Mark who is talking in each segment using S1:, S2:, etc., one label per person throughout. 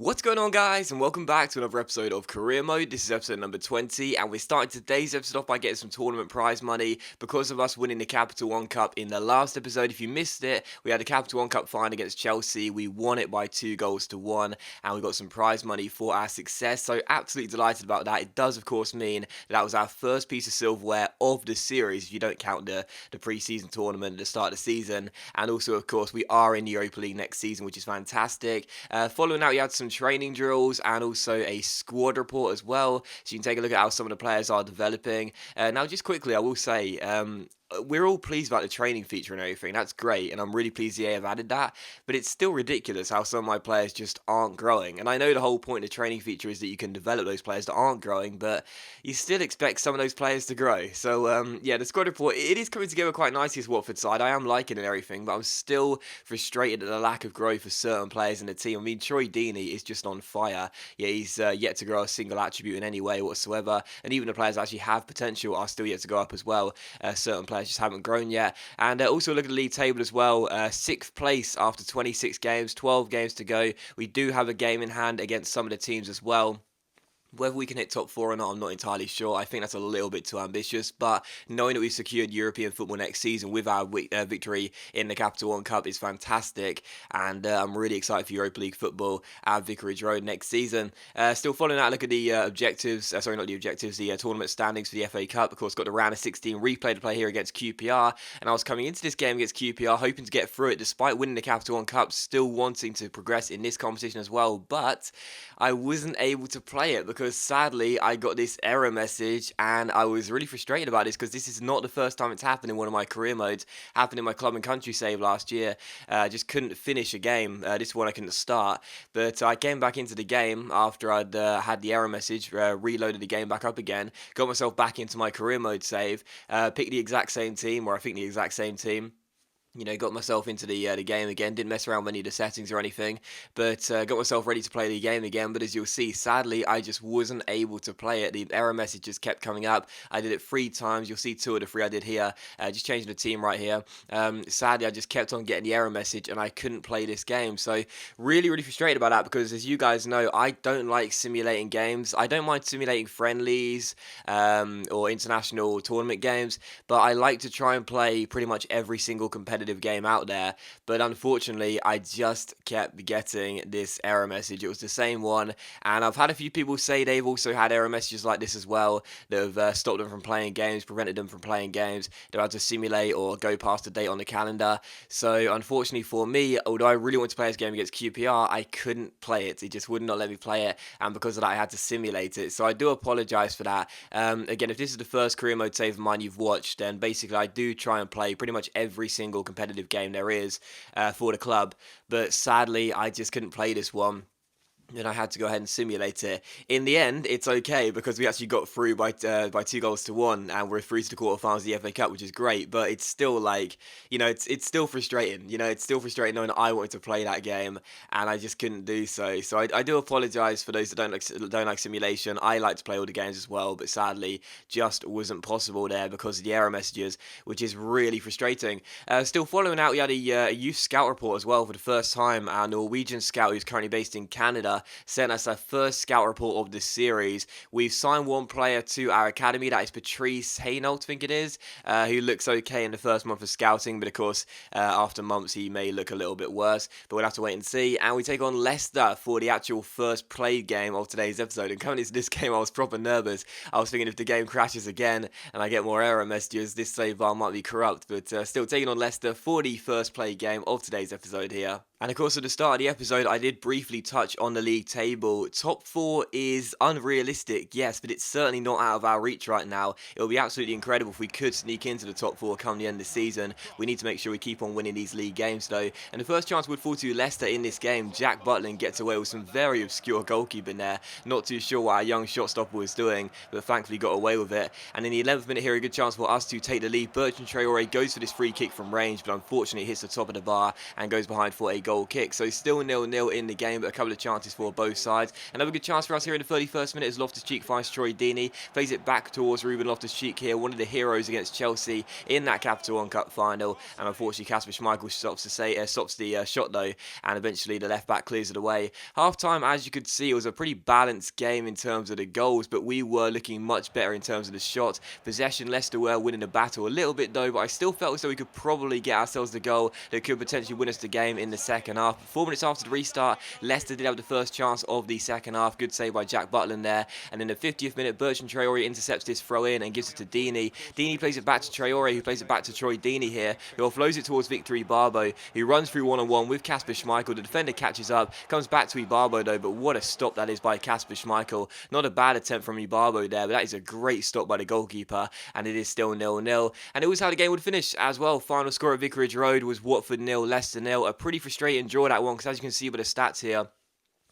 S1: What's going on, guys, and welcome back to another episode of Career Mode. This is episode number 20, and we're starting today's episode off by getting some tournament prize money because of us winning the Capital One Cup in the last episode. If you missed it, we had the Capital One Cup final against Chelsea. We won it by 2-1, and we got some prize money for our success, so absolutely delighted about that. It does, of course, mean that was our first piece of silverware of the series, if you don't count the pre-season tournament at the start of the season, and also, of course, we are in the Europa League next season, which is fantastic. Following that, we had some training drills and also a squad report as well, so you can take a look at how some of the players are developing. Now, just quickly, I will say, we're all pleased about the training feature and everything. That's great, and I'm really pleased EA have added that, but it's still ridiculous how some of my players just aren't growing. And I know the whole point of the training feature is that you can develop those players that aren't growing, but you still expect some of those players to grow. So, yeah, the squad report, it is coming together quite nicely as Watford side. I am liking it and everything, but I'm still frustrated at the lack of growth for certain players in the team. I mean, Troy Deeney is just on fire. Yeah, he's yet to grow a single attribute in any way whatsoever, and even the players that actually have potential are still yet to go up as well. Certain players just haven't grown yet. And also look at the league table as well. 6th place after 26 games, 12 games to go. We do have a game in hand against some of the teams as well. Whether we can hit top 4 or not, I'm not entirely sure. I think that's a little bit too ambitious, but knowing that we've secured European football next season with our victory in the Capital One Cup is fantastic, and I'm really excited for Europa League football at Vicarage Road next season. Still following that, look at the objectives, sorry, not the objectives, the tournament standings for the FA Cup. Of course, got the round of 16 replay to play here against QPR, and I was coming into this game against QPR hoping to get through it despite winning the Capital One Cup, still wanting to progress in this competition as well, but I wasn't able to play it because sadly I got this error message, and I was really frustrated about this because this is not the first time it's happened in one of my career modes. Happened in my club and country save last year. Just couldn't finish a game. This one I couldn't start, but I came back into the game after I'd had the error message, reloaded the game back up again, got myself back into my career mode save, picked the exact same team, or I think the exact same team. Got myself into the game again, didn't mess around with any of the settings or anything, but got myself ready to play the game again, but as you'll see, sadly, I just wasn't able to play it. The error message just kept coming up. I did it 3 times. You'll see 2 of the 3 I did here, just changing the team right here. Sadly, I just kept on getting the error message, and I couldn't play this game, so really, really frustrated about that, because as you guys know, I don't like simulating games. I don't mind simulating friendlies, or international tournament games, but I like to try and play pretty much every single competitive game out there. But unfortunately, I just kept getting this error message. It was the same one, and I've had a few people say they've also had error messages like this as well that have stopped them from playing games, prevented them from playing games. They've had to simulate or go past a date on the calendar. So unfortunately for me, although I really wanted to play this game against QPR, I couldn't play it. It just would not let me play it, and because of that, I had to simulate it. So I do apologize for that. Again, if this is the first career mode save of mine you've watched, then basically I do try and play pretty much every single competitive game there is for the club, but sadly I just couldn't play this one, and I had to go ahead and simulate it. In the end, it's okay because we actually got through by 2-1, and we're through to the quarterfinals of the FA Cup, which is great. But it's still like, it's still frustrating. It's still frustrating knowing that I wanted to play that game and I just couldn't do so. So I do apologise for those that don't like simulation. I like to play all the games as well, but sadly, just wasn't possible there because of the error messages, which is really frustrating. Still following out, we had a youth scout report as well for the first time. Our Norwegian scout, who's currently based in Canada, sent us our first scout report of this series. We've signed one player to our academy, that is Patrice Haynold, I think it is, who looks okay in the first month of scouting, but of course, after months, he may look a little bit worse, but we'll have to wait and see. And we take on Leicester for the actual first played game of today's episode, and coming into this game, I was proper nervous. I was thinking if the game crashes again and I get more error messages, this save bar might be corrupt, but still taking on Leicester for the first played game of today's episode here. And of course, at the start of the episode, I did briefly touch on the league table. Top 4 is unrealistic, yes, but it's certainly not out of our reach right now. It would be absolutely incredible if we could sneak into the top 4 come the end of the season. We need to make sure we keep on winning these league games, though. And the first chance would fall to Leicester in this game. Jack Butland gets away with some very obscure goalkeeping there. Not too sure what our young shot stopper was doing, but thankfully got away with it. And in the 11th minute here, a good chance for us to take the lead. Bertrand Traore goes for this free kick from range, but unfortunately hits the top of the bar and goes behind for a goal kick. So still 0-0 in the game, but a couple of chances for both sides. Another good chance for us here in the 31st minute as Loftus-Cheek finds Troy Deeney, plays it back towards Ruben Loftus-Cheek here, one of the heroes against Chelsea in that Capital One Cup final. And unfortunately, Kasper Schmeichel stops the shot though, and eventually the left back clears it away. Half time, as you could see, it was a pretty balanced game in terms of the goals, but we were looking much better in terms of the shot. Possession, Leicester were winning the battle a little bit though, but I still felt as though we could probably get ourselves the goal that could potentially win us the game in the second half. 4 minutes after the restart, Leicester did have the first chance of the second half. Good save by Jack Butland there. And in the 50th minute, Bertrand Traore intercepts this throw in and gives it to Deeney. Deeney plays it back to Traore, who plays it back to Troy Deeney here, who offloads it towards Victor Ibarbo, who runs through one-on-one with Kasper Schmeichel. The defender catches up, comes back to Ibarbo though, but what a stop that is by Kasper Schmeichel. Not a bad attempt from Ibarbo there, but that is a great stop by the goalkeeper, and it is still 0-0. And it was how the game would finish as well. Final score at Vicarage Road was Watford 0, Leicester 0. A pretty frustrating draw, that one, because as you can see by the stats here,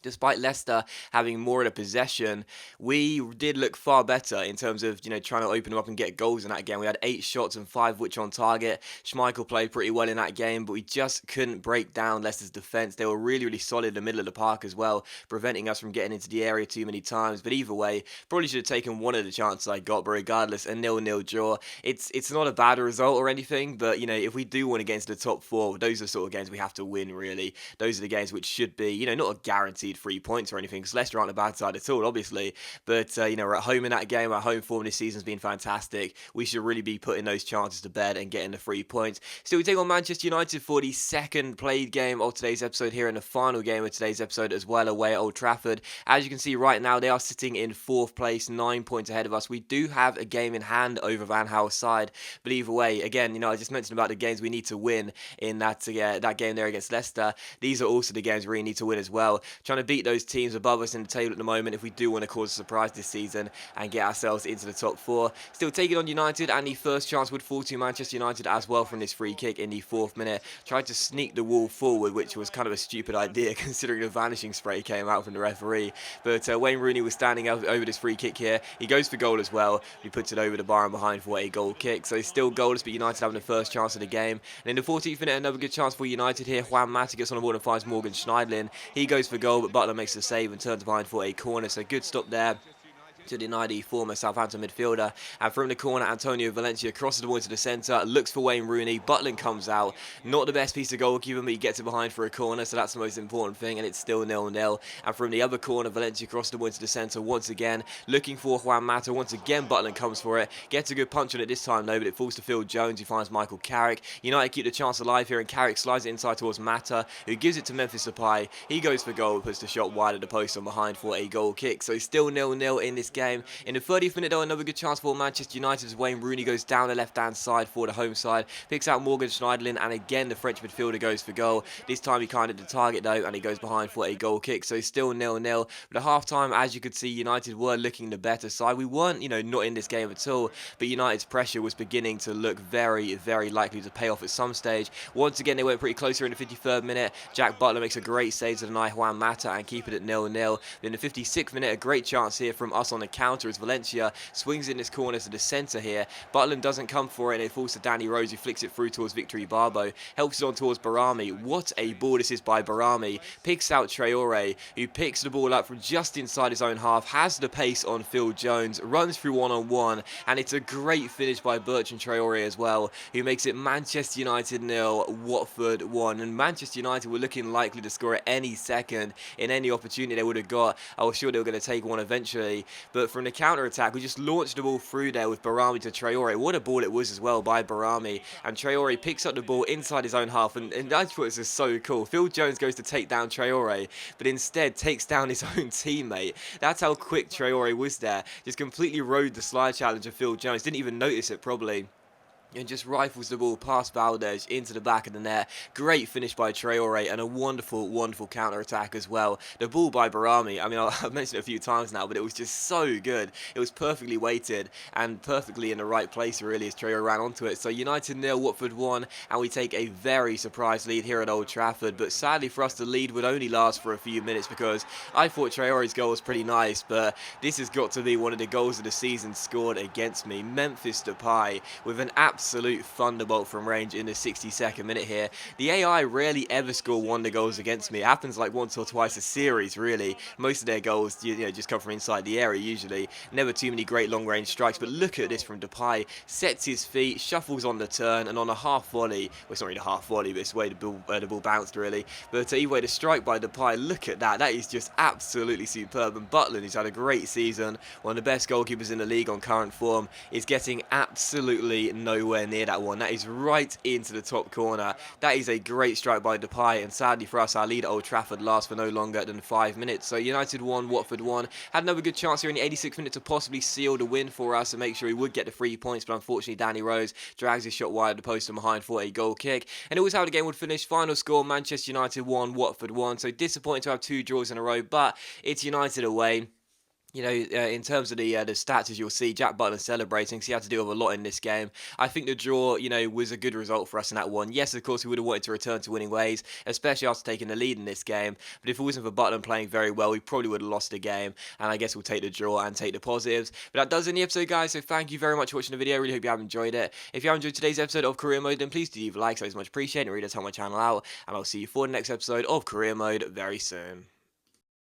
S1: despite Leicester having more of the possession, we did look far better in terms of, trying to open them up and get goals in that game. We had 8 shots and 5 which on target. Schmeichel played pretty well in that game, but we just couldn't break down Leicester's defence. They were really, really solid in the middle of the park as well, preventing us from getting into the area too many times. But either way, probably should have taken one of the chances I got, but regardless, a 0-0 draw. It's not a bad result or anything, but, if we do want to get into the top 4, those are the sort of games we have to win, really. Those are the games which should be, not a guaranteed 3 points or anything, because Leicester aren't a bad side at all, obviously, but we're at home in that game. Our home form this season's been fantastic. We should really be putting those chances to bed and getting the 3 points. Still, we take on Manchester United for the second played game of today's episode here, and the final game of today's episode as well, away at Old Trafford. As you can see right now, they are sitting in 4th place, 9 points ahead of us. We do have a game in hand over Van Gaal's side, but either way, again, I just mentioned about the games we need to win in that game there against Leicester. These are also the games we really need to win as well. Trying to beat those teams above us in the table at the moment if we do want to cause a surprise this season and get ourselves into the top 4. Still taking on United, and the first chance would fall to Manchester United as well from this free kick in the 4th minute. Tried to sneak the wall forward, which was kind of a stupid idea considering the vanishing spray came out from the referee. But Wayne Rooney was standing over this free kick here. He goes for goal as well. He puts it over the bar and behind for a goal kick. So still goalless, but United having the first chance of the game. And in the 14th minute, another good chance for United here. Juan Mata gets on the board and finds Morgan Schneidlin. He goes for goal, but Butler makes the save and turns behind for a corner, so good stop there to deny the former Southampton midfielder. And from the corner, Antonio Valencia crosses the ball into the centre, looks for Wayne Rooney. Butland comes out. Not the best piece of goalkeeping, but he gets it behind for a corner, so that's the most important thing, and it's still 0-0. And from the other corner, Valencia crosses the ball into the centre once again, looking for Juan Mata. Once again, Butland comes for it. Gets a good punch on it this time, though, but it falls to Phil Jones, who finds Michael Carrick. United keep the chance alive here, and Carrick slides it inside towards Mata, who gives it to Memphis Depay. He goes for goal, puts the shot wide of the post on behind for a goal kick. So still 0-0 in this game. In the 30th minute, though, another good chance for Manchester United as Wayne Rooney goes down the left-hand side for the home side, picks out Morgan Schneiderlin, and again the French midfielder goes for goal. This time he kind of the target, though, and he goes behind for a goal kick. So still 0-0. But at half-time, as you could see, United were looking the better side. We weren't, not in this game at all, but United's pressure was beginning to look very, very likely to pay off at some stage. Once again, they went pretty close here in the 53rd minute. Jack Butler makes a great save to deny Juan Mata and keep it at 0-0. In the 56th minute, a great chance here from us on the counter as Valencia swings in this corner to the centre here. Butland doesn't come for it, and it falls to Danny Rose, who flicks it through towards Victor Ibarbo. Helps it on towards Barami. What a ball this is by Barami. Picks out Traore, who picks the ball up from just inside his own half, has the pace on Phil Jones, runs through one-on-one, and it's a great finish by Bertrand Traore as well, who makes it Manchester United 0, Watford 1. And Manchester United were looking likely to score at any second in any opportunity they would have got. I was sure they were going to take one eventually, but from the counter-attack, we just launched the ball through there with Barami to Traore. What a ball it was as well by Barami, and Traore picks up the ball inside his own half, and I thought this was so cool. Phil Jones goes to take down Traore, but instead takes down his own teammate. That's how quick Traore was there. Just completely rode the slide challenge of Phil Jones. Didn't even notice it probably, and just rifles the ball past Valdez into the back of the net. Great finish by Traore, and a wonderful, wonderful counter-attack as well. The ball by Barami, I mean, I've mentioned it a few times now, but it was just so good. It was perfectly weighted and perfectly in the right place, really, as Traore ran onto it. So United 0, Watford 1, and we take a very surprise lead here at Old Trafford. But sadly for us, the lead would only last for a few minutes, because I thought Traore's goal was pretty nice, but this has got to be one of the goals of the season scored against me. Memphis Depay with an absolute absolute thunderbolt from range in the 62nd minute here. The AI rarely ever score wonder goals against me. It happens like once or twice a series, really. Most of their goals, just come from inside the area usually. Never too many great long-range strikes, but look at this from Depay. Sets his feet, shuffles on the turn, and on a half volley, well, it's not really a half volley, but it's the way the ball bounced, really. But either way, the strike by Depay, look at that. That is just absolutely superb. And Butland, who's had a great season, one of the best goalkeepers in the league on current form, is getting absolutely nowhere near that one. That is right into the top corner. That is a great strike by Depay, and sadly for us, our lead at Old Trafford lasts for no longer than 5 minutes. So United won, Watford won. Had another good chance here in the 86th minute to possibly seal the win for us and make sure he would get the 3 points, but unfortunately Danny Rose drags his shot wide of the post and behind for a goal kick. And it was how the game would finish. Final score, Manchester United 1, Watford 1. So disappointing to have 2 draws in a row, but it's United away. In terms of the stats, as you'll see, Jack Butland celebrating, so he had to deal with a lot in this game. I think the draw, was a good result for us in that one. Yes, of course, we would have wanted to return to winning ways, especially after taking the lead in this game. But if it wasn't for Butland playing very well, we probably would have lost the game. And I guess we'll take the draw and take the positives. But that does end the episode, guys. So thank you very much for watching the video. I really hope you have enjoyed it. If you have enjoyed today's episode of Career Mode, then please do leave a like. So it's much appreciated. It really does help my channel out. And I'll see you for the next episode of Career Mode very soon.